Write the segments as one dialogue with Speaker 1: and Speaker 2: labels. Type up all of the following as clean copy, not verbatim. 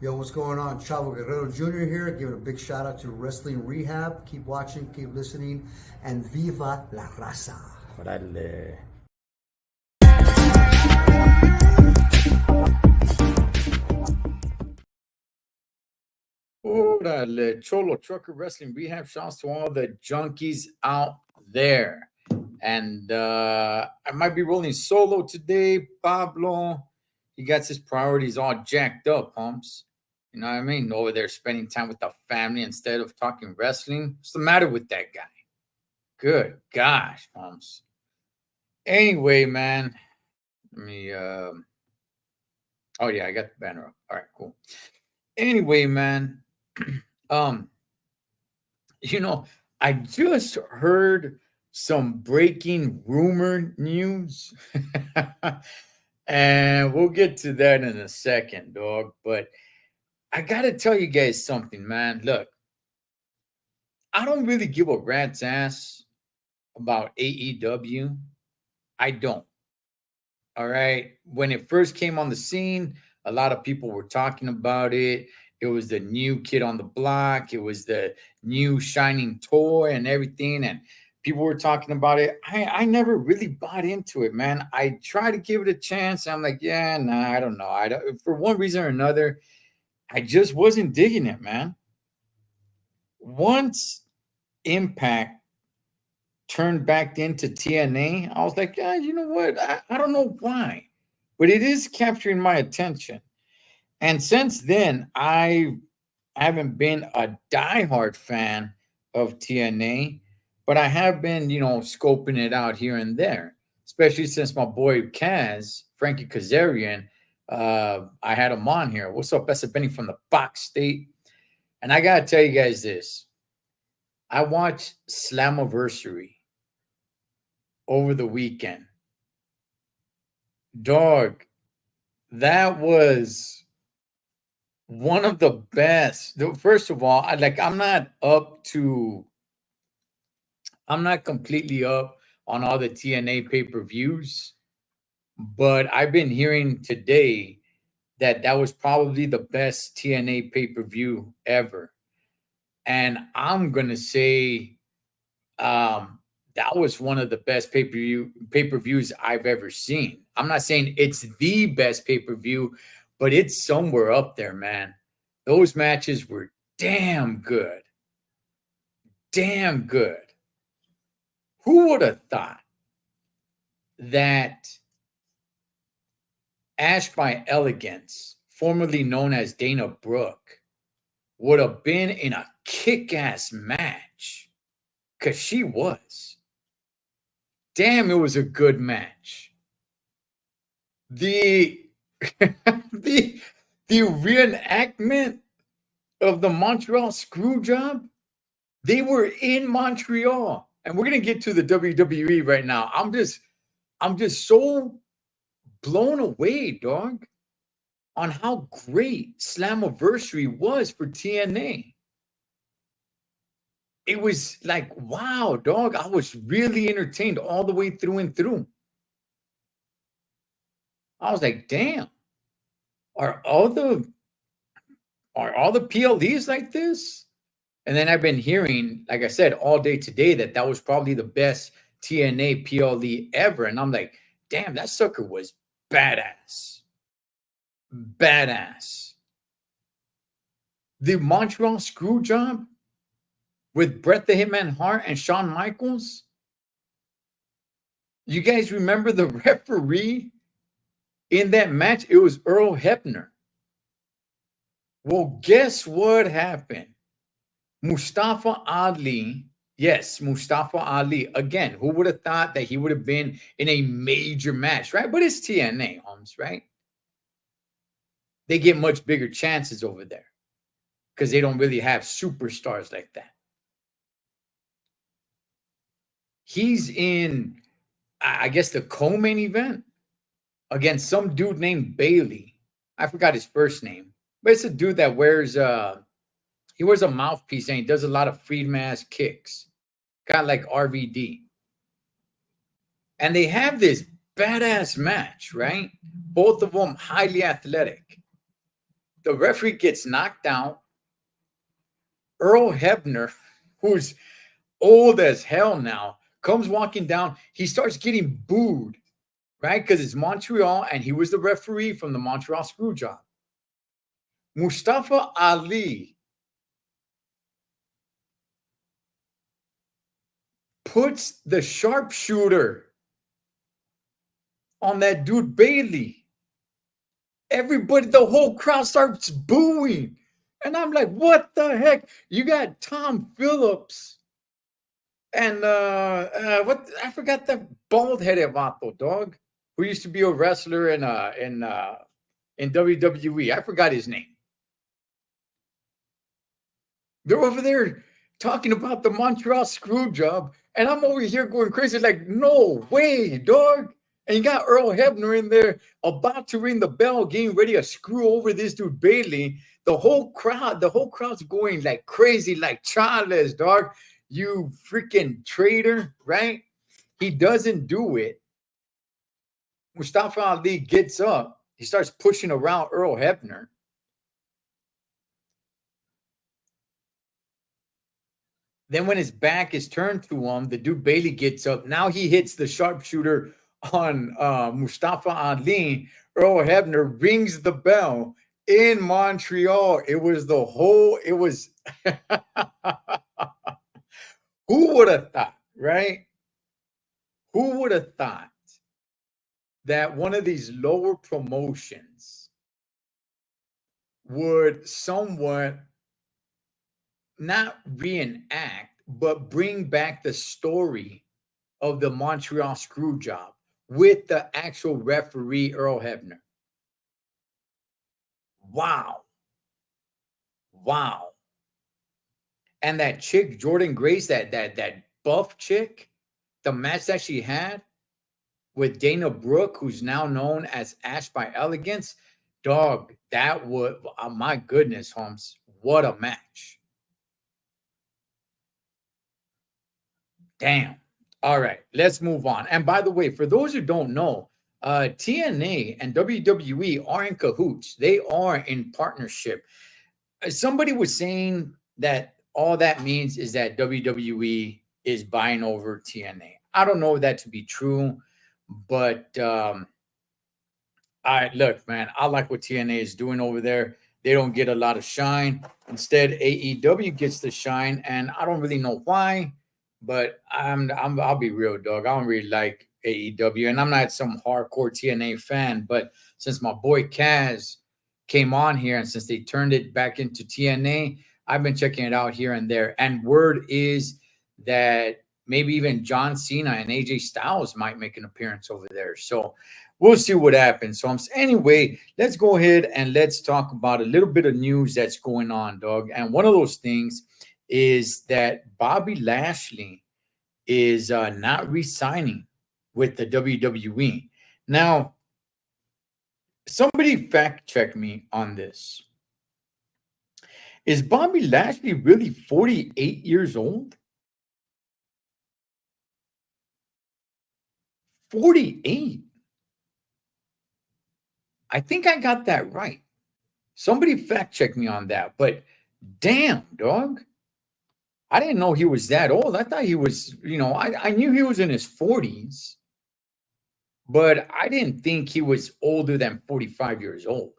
Speaker 1: Yo, what's going on? Chavo Guerrero Jr. here, giving a big shout out to Wrestling Rehab. Keep watching, keep listening, and viva la raza.
Speaker 2: Órale. Órale. Cholo Trucker Wrestling Rehab. Shouts to all the junkies out there. And I might be rolling solo today. Pablo, he got his priorities all jacked up, pumps. You know what I mean? Over there spending time with the family instead of talking wrestling. What's the matter with that guy? Good gosh, pumps. Anyway, man, let me. Oh yeah, I got the banner up. All right, cool. Anyway, man, um, you know, I just heard some breaking rumor news, and we'll get to that in a second, dog. But I gotta tell you guys something, man. Look, I don't really give a rat's ass about AEW. I don't. All right. When it first came on the scene, a lot of people were talking about it. It was the new kid on the block. It was the new shining toy and everything. And people were talking about it. I never really bought into it, man. I tried to give it a chance. I'm like, yeah, nah, I don't know. I don't, for one reason or another, I just wasn't digging it, man. Once Impact turned back into TNA, I was like, yeah, you know what? I don't know why, but it is capturing my attention. And since then, I haven't been a diehard fan of TNA, but I have been, scoping it out here and there, especially since my boy Kaz, Frankie Kazarian, I had him on here. What's up? That's Benny from the Box State. And I got to tell you guys this. I watched Slammiversary over the weekend. Dog, that was one of the best. First of all, I'm not completely up on all the TNA pay-per-views, but I've been hearing today that that was probably the best TNA pay-per-view ever. And I'm going to say that was one of the best pay-per-views I've ever seen. I'm not saying it's the best pay-per-view, but it's somewhere up there, man. Those matches were damn good. Damn good. Who would have thought that Ash by Elegance, formerly known as Dana Brooke, would have been in a kick-ass match? Because she was. Damn, it was a good match. The the reenactment of the Montreal screw job, they were in Montreal. And we're gonna get to the WWE right now. I'm just so blown away, dog, on how great Slammiversary was for TNA. It was like, wow, dog. I was really entertained all the way through and through. I was like, damn, are all the PLDs like this? And then I've been hearing, like I said, all day today that that was probably the best TNA PLD ever. And I'm like, damn, that sucker was badass. Badass. The Montreal screw job with Bret the Hitman Hart and Shawn Michaels. You guys remember the referee in that match? It was Earl Hebner. Well, guess what happened? Mustafa Ali, yes, Mustafa Ali. Again, who would have thought that he would have been in a major match, right? But it's TNA, Holmes, right? They get much bigger chances over there because they don't really have superstars like that. He's in, I guess, the co-main event against some dude named Bailey. I forgot his first name, but it's a dude that he wears a mouthpiece and he does a lot of free mass kicks, kind of like RVD. And they have this badass match, right? Both of them highly athletic. The referee gets knocked out. Earl Hebner, who's old as hell now, comes walking down. He starts getting booed, right? Because it's Montreal, and he was the referee from the Montreal Screwjob. Mustafa Ali puts the sharpshooter on that dude Bailey. Everybody, the whole crowd starts booing. And I'm like, what the heck? You got Tom Phillips and what, I forgot that bald-headed vato, dog, who used to be a wrestler in WWE. I forgot his name. They're over there talking about the Montreal screw job, and I'm over here going crazy, like, no way, dog. And you got Earl Hebner in there about to ring the bell, getting ready to screw over this dude Bailey. The whole crowd's going like crazy, like Charles, dog. You freaking traitor, right? He doesn't do it. Mustafa Ali gets up. He starts pushing around Earl Hebner. Then when his back is turned to him, the dude Bailey gets up. Now he hits the sharpshooter on Mustafa Ali. Earl Hebner rings the bell in Montreal. It was who would have thought, right? Who would have thought that one of these lower promotions would somewhat not reenact, but bring back the story of the Montreal screw job with the actual referee, Earl Hebner. Wow. Wow. And that chick, Jordan Grace, that buff chick, the match that she had with Dana Brooke, who's now known as Ash by Elegance, dog, that would, oh my goodness, Holmes, what a match. Damn. All right, let's move on. And by the way, for those who don't know, TNA and WWE are in cahoots. They are in partnership. Somebody was saying that all that means is that WWE is buying over TNA. I don't know that to be true, but I look, man, I like what TNA is doing over there. They don't get a lot of shine. Instead, AEW gets the shine, and I don't really know why. But I'll be real, dog. I don't really like AEW, and I'm not some hardcore TNA fan. But since my boy Kaz came on here, and since they turned it back into TNA, I've been checking it out here and there. And word is that maybe even John Cena and AJ Styles might make an appearance over there. So we'll see what happens. So anyway, let's go ahead and let's talk about a little bit of news that's going on, dog. And one of those things is that Bobby Lashley is not re-signing with the WWE. Now, somebody fact check me on this. Is Bobby Lashley really 48 years old? 48. I think I got that right. Somebody fact check me on that. But damn, dog. I didn't know he was that old. I thought he was, I knew he was in his 40s, but I didn't think he was older than 45 years old.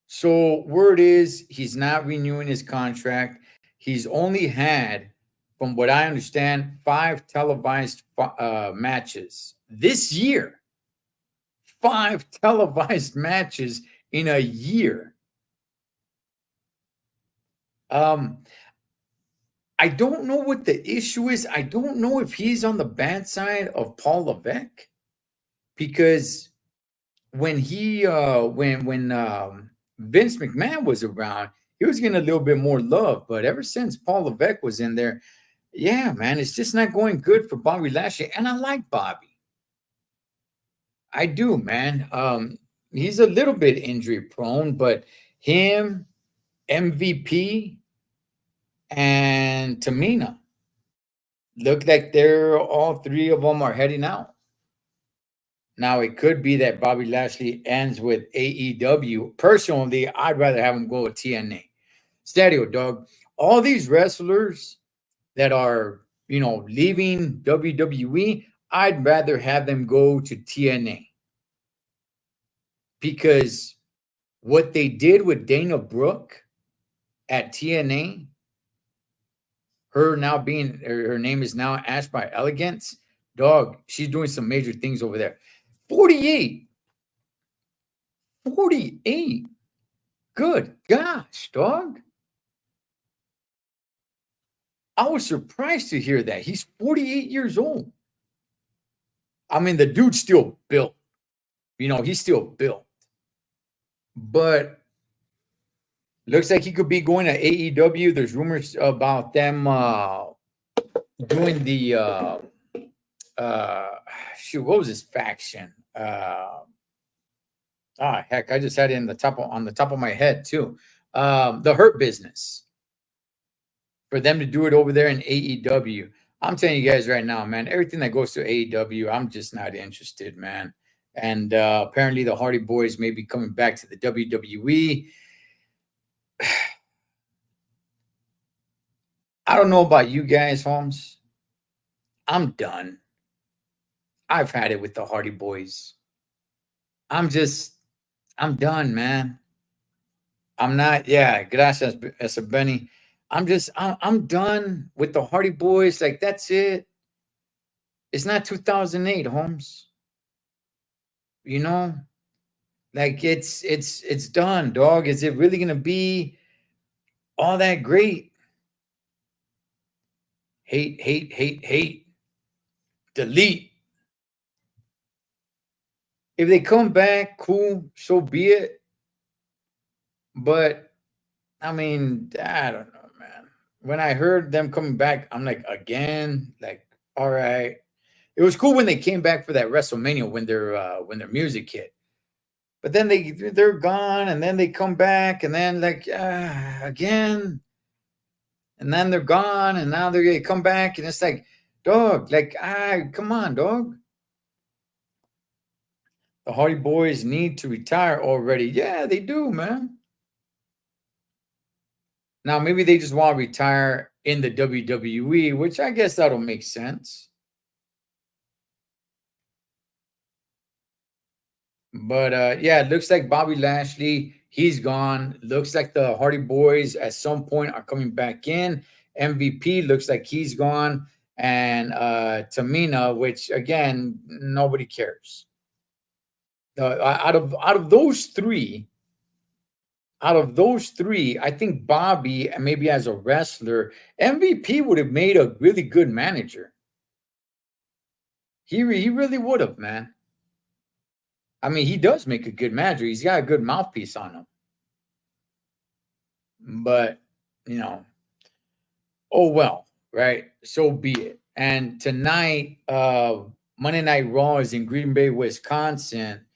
Speaker 2: So word is he's not renewing his contract. He's only had, from what I understand, 5 televised matches this year. 5 televised matches in a year. I don't know what the issue is. I don't know if he's on the bad side of Paul Levesque, because when he when Vince McMahon was around, he was getting a little bit more love. But ever since Paul Levesque was in there, yeah, man, it's just not going good for Bobby Lashley. And I like Bobby. I do, man. He's a little bit injury prone, but him, MVP, and Tamina look like they're all 3 of them are heading out. Now, it could be that Bobby Lashley ends with AEW. Personally, I'd rather have him go with TNA. Stadio, dog. All these wrestlers that are, leaving WWE, I'd rather have them go to TNA. Because what they did with Dana Brooke at TNA, her name is now Ash by Elegance. Dog, she's doing some major things over there. 48. 48. Good gosh, dog. I was surprised to hear that. He's 48 years old. I mean, the dude's still built. He's still built. But looks like he could be going to AEW. There's rumors about them doing the what was his faction? Heck, I just had it on the top of my head too. The Hurt Business. For them to do it over there in AEW. I'm telling you guys right now, man, everything that goes to AEW, I'm just not interested, man. And apparently the Hardy Boys may be coming back to the WWE. I don't know about you guys, Holmes. I'm done. I've had it with the Hardy Boys. I'm done, man. I'm not, gracias, Benny. I'm done with the Hardy Boys. Like, that's it. It's not 2008, Holmes. Like it's done, dog. Is it really gonna be all that great? Hate, hate, hate, hate. Delete. If they come back, cool, so be it. But I mean, I don't know, man. When I heard them coming back, I'm like, again, like, all right. It was cool when they came back for that WrestleMania when their music hit. But then they're gone, and then they come back, and then like again, and then they're gone, and now they're gonna come back, and it's like, dog, like come on, dog. The Hardy Boys need to retire already. Yeah, they do, man. Now maybe they just want to retire in the WWE, which I guess that'll make sense. But it looks like Bobby Lashley, he's gone. Looks like the Hardy Boys at some point are coming back in. MVP looks like he's gone. And Tamina, which again, nobody cares. Out of those three, I think Bobby, maybe as a wrestler, MVP would have made a really good manager. He really would have, man. I mean, he does make a good manager. He's got a good mouthpiece on him. But, oh well, right? So be it. And tonight, Monday Night Raw is in Green Bay, Wisconsin.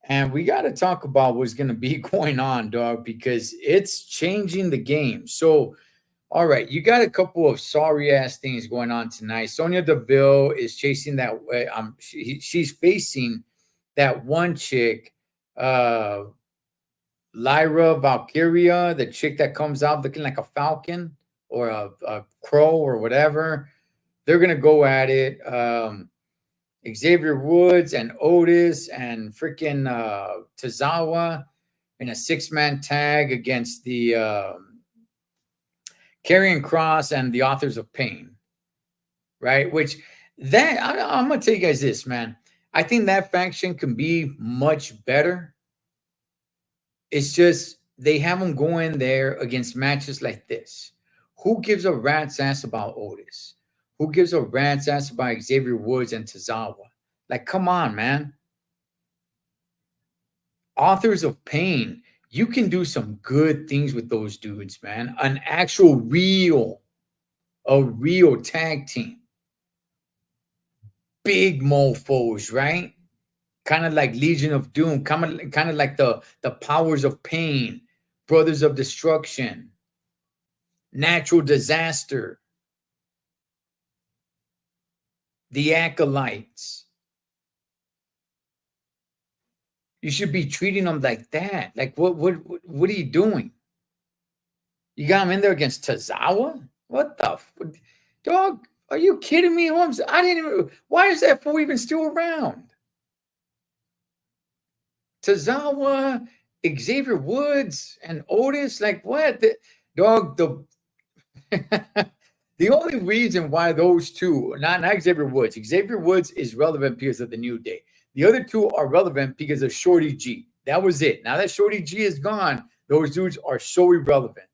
Speaker 2: And we got to talk about what's going to be going on, dog, because it's changing the game. So, all right, you got a couple of sorry-ass things going on tonight. Sonya Deville is chasing that way. She's facing that one chick, Lyra Valkyria, the chick that comes out looking like a falcon or a crow or whatever. They're going to go at it. Xavier Woods and Otis and freaking Tozawa in a 6-man tag against the Karrion Kross and the Authors of Pain, right? Which I'm going to tell you guys this, man. I think that faction can be much better. It's just they have them going there against matches like this. Who gives a rat's ass about Otis? Who gives a rat's ass about Xavier Woods and Tozawa? Like, come on, man. Authors of Pain, you can do some good things with those dudes, man. An actual real tag team. Big mofos, right? Kind of like Legion of Doom, kind of like the Powers of Pain, Brothers of Destruction, Natural Disaster, the Acolytes. You should be treating him like that. Like, what are you doing? You got him in there against Tazawa? What the dog? Are you kidding me, Holmes? I didn't even. Why is that fool even still around? Tazawa, Xavier Woods, and Otis. Like what? Dog. The only reason why those two, not Xavier Woods. Xavier Woods is relevant because of the New Day. The other two are relevant because of Shorty G. That was it. Now that Shorty G is gone, those dudes are so irrelevant.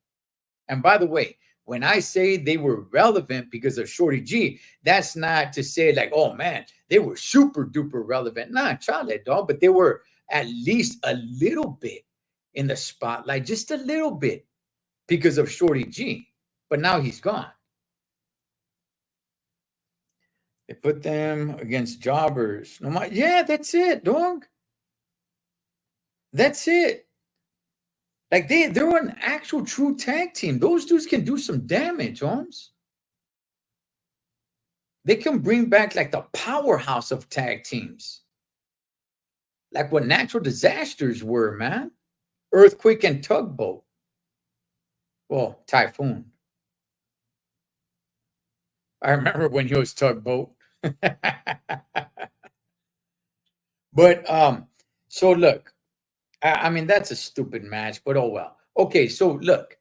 Speaker 2: And by the way, when I say they were relevant because of Shorty G, that's not to say like, oh man, they were super duper relevant. Nah, Charlie, dog, but they were at least a little bit in the spotlight, just a little bit because of Shorty G. But now he's gone. They put them against jobbers. No matter, yeah, that's it, dog. That's it. Like they're an actual true tag team. Those dudes can do some damage, Holmes. They can bring back like the powerhouse of tag teams. Like what natural disasters were, man. Earthquake and Tugboat. Well, Typhoon. I remember when he was Tugboat. But so look, I mean that's a stupid match, but oh well. Okay, so look,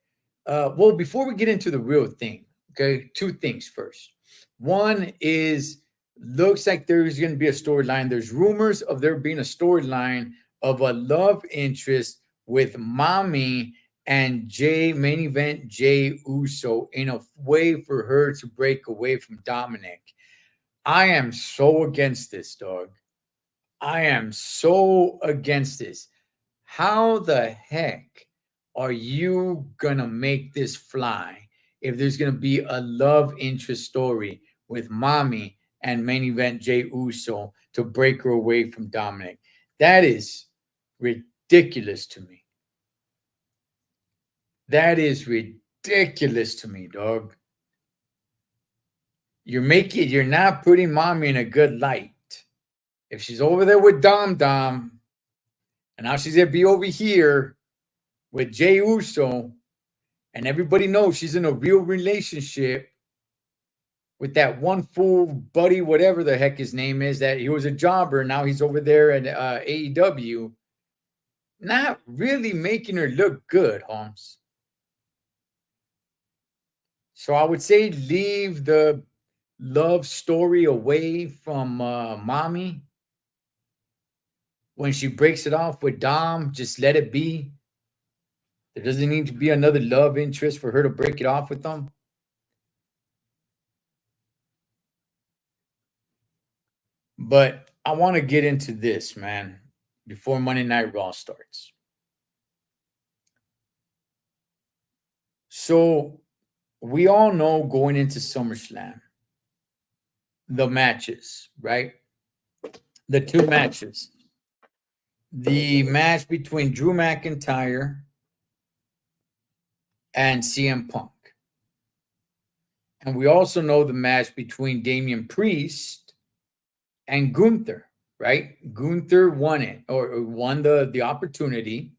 Speaker 2: well before we get into the real thing, okay, two things first. One is looks like there's going to be a storyline. There's rumors of there being a storyline of a love interest with Mommy and main event Jey Uso in a way for her to break away from Dominic. I am so against this, dog. I am so against this. How the heck are you gonna make this fly if there's gonna be a love interest story with Mommy and main event Jey Uso to break her away from Dominic? That is ridiculous to me. That is ridiculous to me, dog. You're not putting Mommy in a good light. If she's over there with Dom, and now she's gonna be over here with Jey Uso, and everybody knows she's in a real relationship with that one fool buddy, whatever the heck his name is, that he was a jobber. Now he's over there at AEW. Not really making her look good, Holmes. So I would say leave the love story away from Mommy. When she breaks it off with Dom, just let it be. There doesn't need to be another love interest for her to break it off with them. But I want to get into this, man, before Monday Night Raw starts. So we all know going into SummerSlam, the matches, right? The two matches. The match between Drew McIntyre and CM Punk. And we also know the match between Damian Priest and Gunther, right? Gunther won it or won the opportunity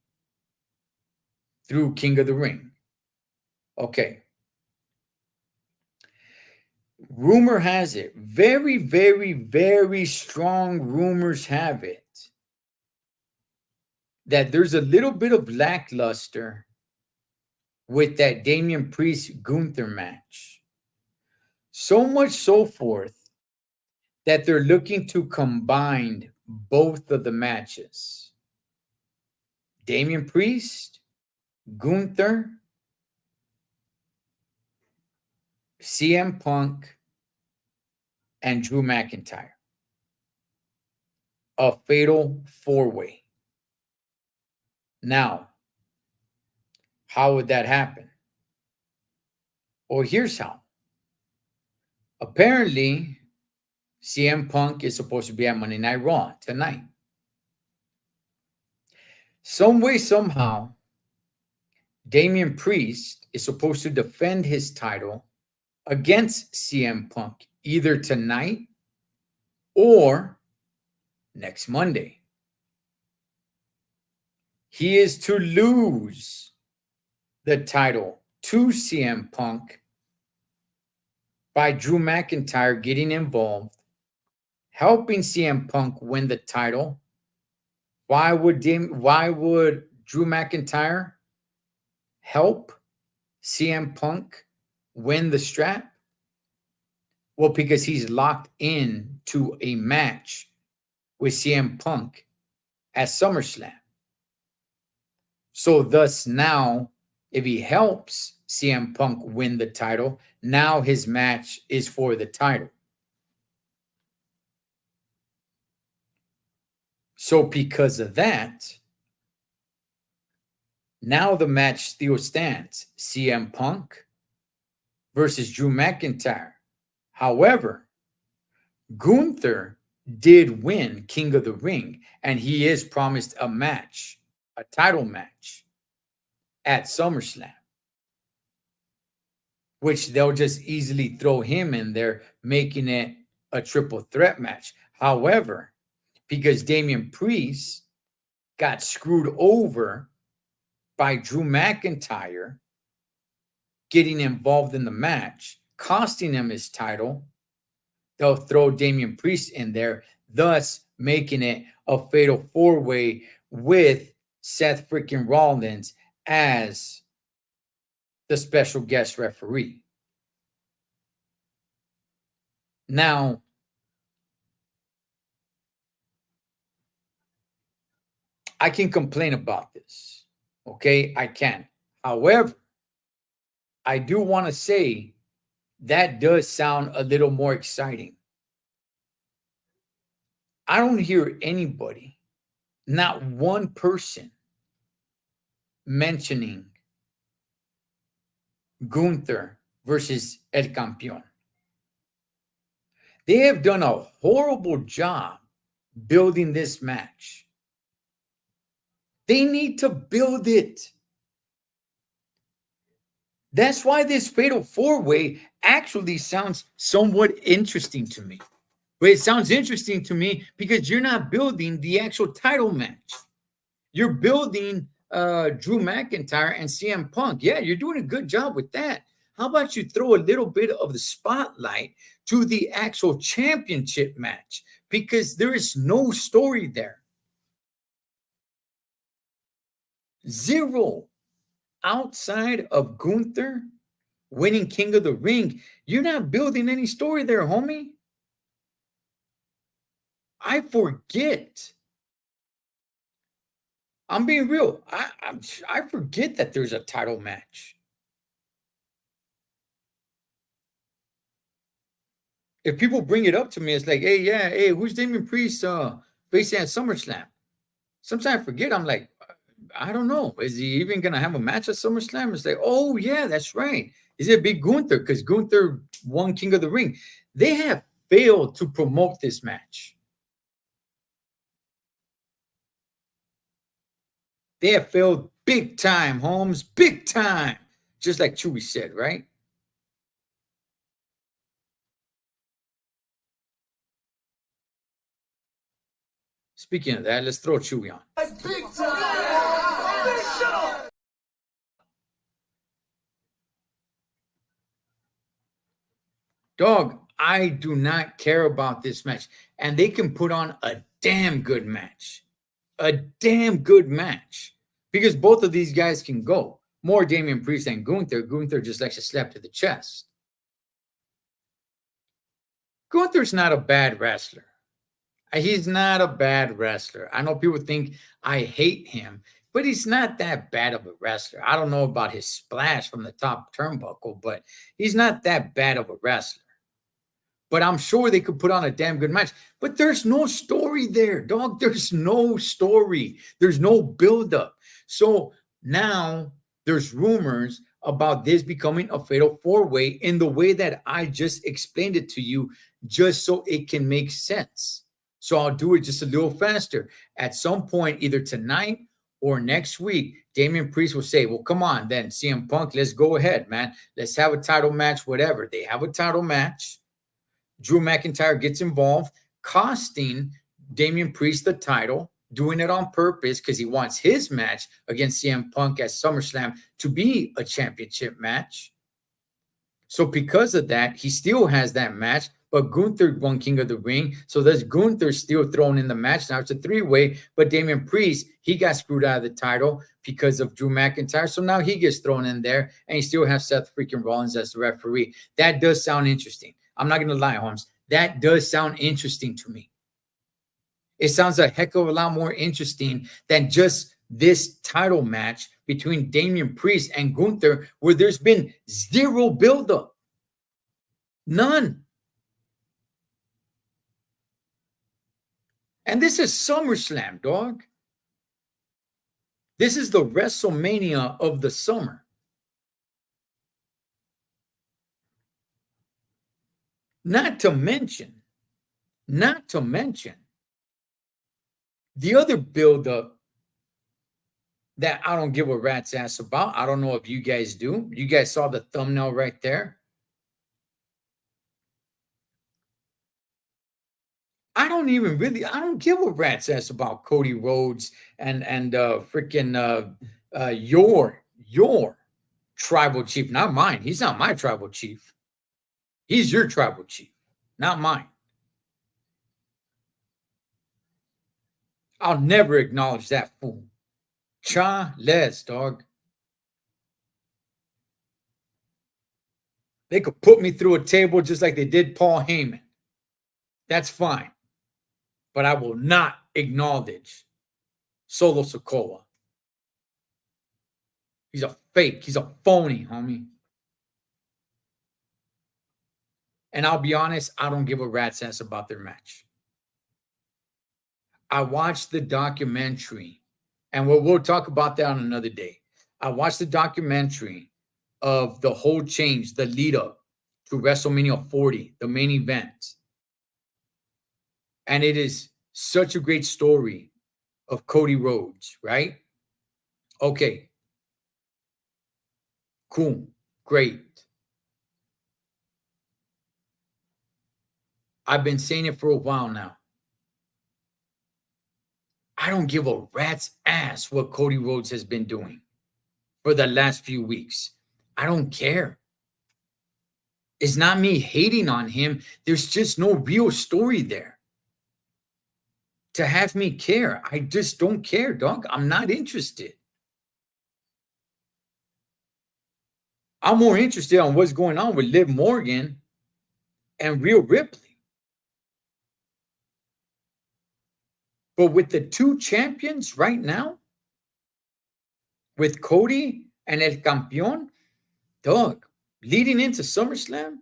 Speaker 2: through King of the Ring. Okay. Rumor has it, very, very, very strong rumors have it, that there's a little bit of lackluster with that Damian Priest Gunther match. So much so forth that they're looking to combine both of the matches. Damian Priest, Gunther, CM Punk, and Drew McIntyre. A fatal four-way. Now, how would that happen? Well, here's how. Apparently, CM Punk is supposed to be at Monday Night Raw tonight. Some way, somehow, Damian Priest is supposed to defend his title against CM Punk either tonight or next Monday. he is to lose the title to CM Punk by Drew McIntyre getting involved, helping CM Punk win the title. Why would Drew McIntyre help CM Punk win the strap? Well, because he's locked in to a match with CM Punk at SummerSlam. So thus now, if he helps CM Punk win the title, now his match is for the title. So because of that, now the match still stands. CM Punk versus Drew McIntyre. However, Gunther did win King of the Ring, and he is promised a match, a title match at SummerSlam, which they'll just easily throw him in there, making it a triple threat match. However, because Damian Priest got screwed over by Drew McIntyre getting involved in the match, costing him his title, they'll throw Damian Priest in there, thus making it a fatal four-way with Seth freaking Rollins as the special guest referee. Now, I can complain about this, okay? I can. However, I do want to say that does sound a little more exciting. I don't hear anybody, not one person, mentioning Gunther versus El Campeón. They have done a horrible job building this match. They need to build it. That's why this fatal four-way actually sounds somewhat interesting to me. But it sounds interesting to me because you're not building the actual title match. You're building Drew McIntyre and CM Punk. Yeah, you're doing a good job with that. How about you throw a little bit of the spotlight to the actual championship match? Because there is no story there. Zero. Outside of Gunther winning King of the Ring, you're not building any story there, homie. I forget. I'm being real. I forget that there's a title match. If people bring it up to me, it's like, hey, who's Damian Priest facing at SummerSlam? Sometimes I forget. I'm like, I don't know. Is he even going to have a match at SummerSlam? It's like, oh, yeah, that's right. Is it Big Gunther? Because Gunther won King of the Ring. They have failed to promote this match. They have failed big time, Holmes, big time. Just like Chewy said, right? Speaking of that, let's throw Chewy on. That's big time. Dog, I do not care about this match. And they can put on a damn good match. A damn good match. Because both of these guys can go. More Damian Priest than Gunther. Gunther just likes to slap to the chest. Gunther's not a bad wrestler. He's not a bad wrestler. I know people think I hate him, but he's not that bad of a wrestler. I don't know about his splash from the top turnbuckle, but he's not that bad of a wrestler. But I'm sure they could put on a damn good match. But there's no story there, dog. There's no story. There's no buildup. So now there's rumors about this becoming a fatal four-way in the way that I just explained it to you, just so it can make sense. So I'll do it just a little faster. At some point, either tonight or next week, Damian Priest will say, well, come on then, CM Punk, let's go ahead, man. Let's have a title match, whatever. They have a title match. Drew McIntyre gets involved, costing Damian Priest the title. doing it on purpose because he wants his match against CM Punk at SummerSlam to be a championship match. So because of that, he still has that match, but Gunther won King of the Ring. So there's Gunther still thrown in the match. Now it's a three-way, but Damian Priest, he got screwed out of the title because of Drew McIntyre. So now he gets thrown in there, and you still have Seth freaking Rollins as the referee. That does sound interesting. I'm not going to lie, Holmes. That does sound interesting to me. It sounds a heck of a lot more interesting than just this title match between Damian Priest and Gunther, where there's been zero buildup. None. And this is SummerSlam, dog. This is the WrestleMania of the summer. Not to mention, the other buildup that I don't give a rat's ass about. I don't know if you guys do. You guys saw the thumbnail right there. I don't give a rat's ass about Cody Rhodes and freaking your tribal chief, not mine. He's not my tribal chief. He's your tribal chief, not mine. I'll never acknowledge that fool. Cha-less, dog. They could put me through a table just like they did Paul Heyman. That's fine. But I will not acknowledge Solo Sikoa. He's a fake. He's a phony, homie. And I'll be honest, I don't give a rat's ass about their match. I watched the documentary, and we'll talk about that on another day. I watched the documentary of the whole change, the lead up to WrestleMania 40, the main event. And it is such a great story of Cody Rhodes, right? Okay. Cool. Great. I've been saying it for a while now. I don't give a rat's ass what Cody Rhodes has been doing for the last few weeks. I don't care. It's not me hating on him. There's just no real story there to have me care. I just don't care, dog. I'm not interested. I'm more interested on what's going on with Liv Morgan and Rhea Ripley. But with the two champions right now, with Cody and El Campeón, dog, leading into SummerSlam,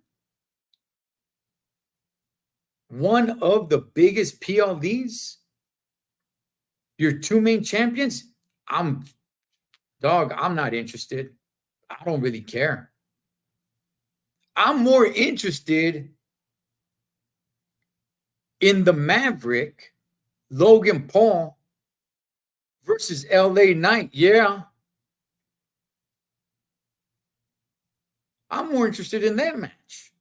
Speaker 2: one of the biggest PLEs, your two main champions, I'm not interested. I don't really care. I'm more interested in the Maverick, Logan Paul versus LA Knight. Yeah. I'm more interested in that match.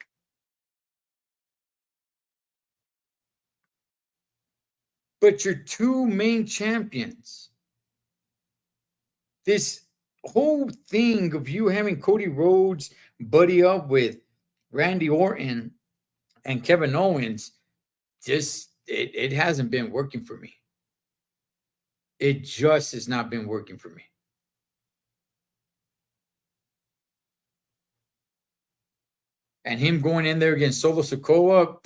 Speaker 2: But your two main champions, this whole thing of you having Cody Rhodes buddy up with Randy Orton and Kevin Owens, just it hasn't been working for me. It just has not been working for me. And him going in there against Solo Sikoa,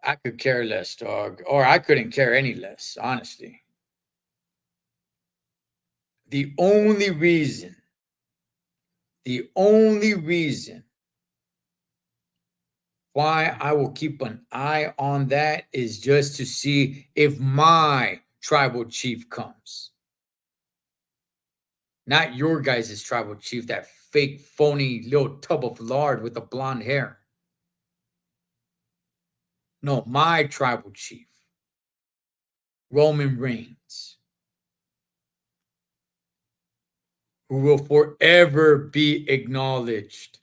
Speaker 2: I could care less, dog. Or I couldn't care any less, honestly. The only reason why I will keep an eye on that is just to see if my tribal chief comes. Not your guys' tribal chief, that fake, phony little tub of lard with the blonde hair. No, my tribal chief, Roman Reigns, who will forever be acknowledged.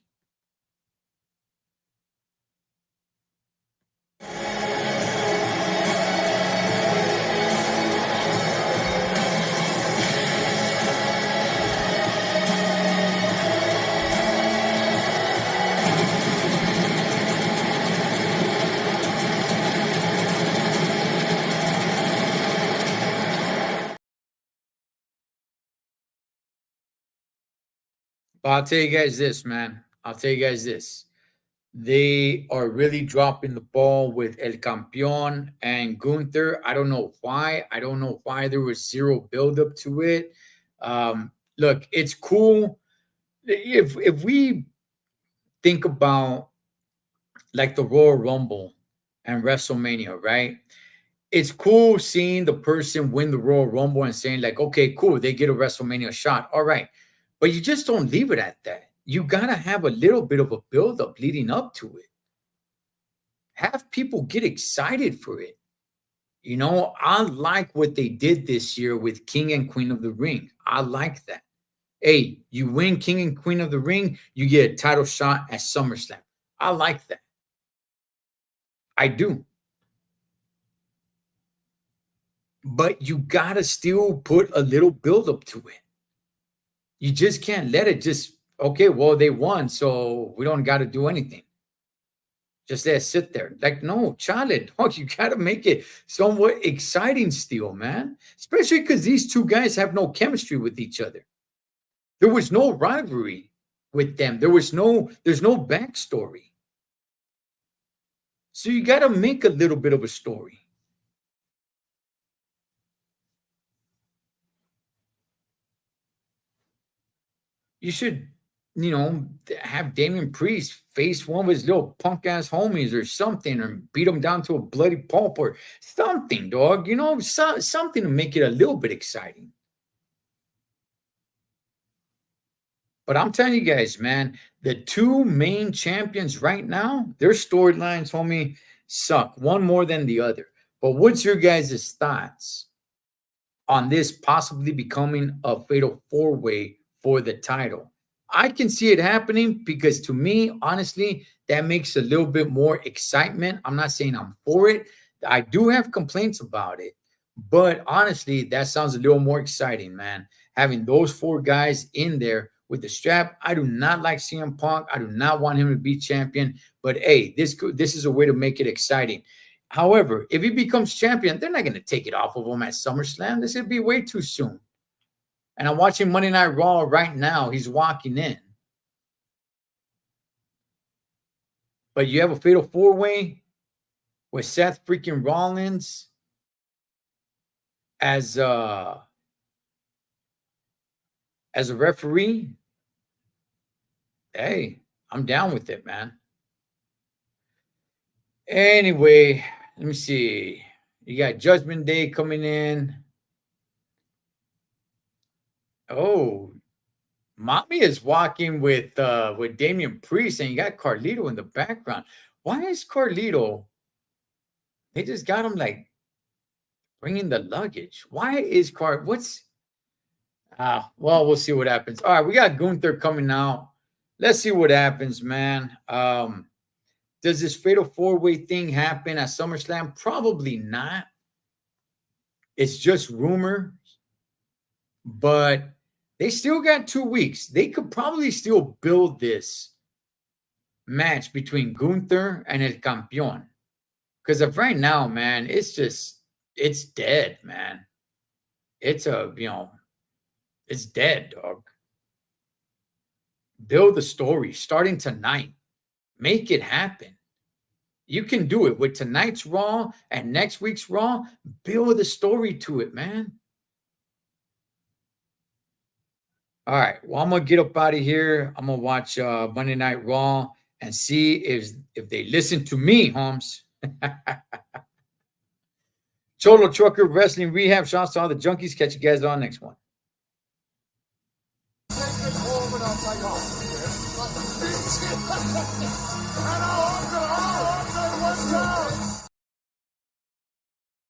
Speaker 2: I'll tell you guys this, man. I'll tell you guys this. They are really dropping the ball with El Campeón and Gunther. I don't know why. I don't know why there was zero buildup to it. Look, it's cool. If we think about like the Royal Rumble and WrestleMania, right? It's cool seeing the person win the Royal Rumble and saying, like, okay, cool, they get a WrestleMania shot. All right. But you just don't leave it at that. You got to have a little bit of a buildup leading up to it. Have people get excited for it. You know, I like what they did this year with King and Queen of the Ring. I like that. Hey, you win King and Queen of the Ring, you get a title shot at SummerSlam. I like that. I do. But you got to still put a little buildup to it. You just can't let it just, okay, well, they won, so we don't got to do anything. Just let it sit there. Like, no, chale, no, you got to make it somewhat exciting still, man. Especially because these two guys have no chemistry with each other. There was no rivalry with them. There's no backstory. So you got to make a little bit of a story. You should, you know, have Damian Priest face one of his little punk ass homies or something, or beat him down to a bloody pulp or something, dog. You know, something to make it a little bit exciting. But I'm telling you guys, man, the two main champions right now, their storylines, homie, suck. One more than the other. But what's your guys' thoughts on this possibly becoming a fatal four-way for the title? I can see it happening because to me, honestly, that makes a little bit more excitement. I'm not saying I'm for it. I do have complaints about it. But honestly, that sounds a little more exciting, man. Having those four guys in there with the strap. I do not like CM Punk. I do not want him to be champion. But hey, this is a way to make it exciting. However, if he becomes champion, they're not going to take it off of him at SummerSlam. This would be way too soon. And I'm watching Monday Night Raw right now. He's walking in. But you have a fatal four-way with Seth freaking Rollins as a referee. Hey, I'm down with it, man. Anyway, let me see. You got Judgment Day coming in. Oh, Mommy is walking with Damian Priest, and you got Carlito in the background. Why is Carlito? They just got him like bringing the luggage. Why is what's? Well, we'll see what happens. All right, we got Gunther coming out. Let's see what happens, man. Does this fatal four-way thing happen at SummerSlam? Probably not. It's just rumor. But they still got 2 weeks. They could probably still build this match between Gunther and El Campeón. Because of right now, man, it's dead, man. It's dead, dog. Build the story starting tonight. Make it happen. You can do it with tonight's Raw and next week's Raw. Build a story to it, man. All right. Well, I'm gonna get up out of here. I'm gonna watch Monday Night Raw and see if they listen to me, Holmes. Cholo Trucker Wrestling Rehab. Shouts to all the junkies. Catch you guys on next one.
Speaker 3: And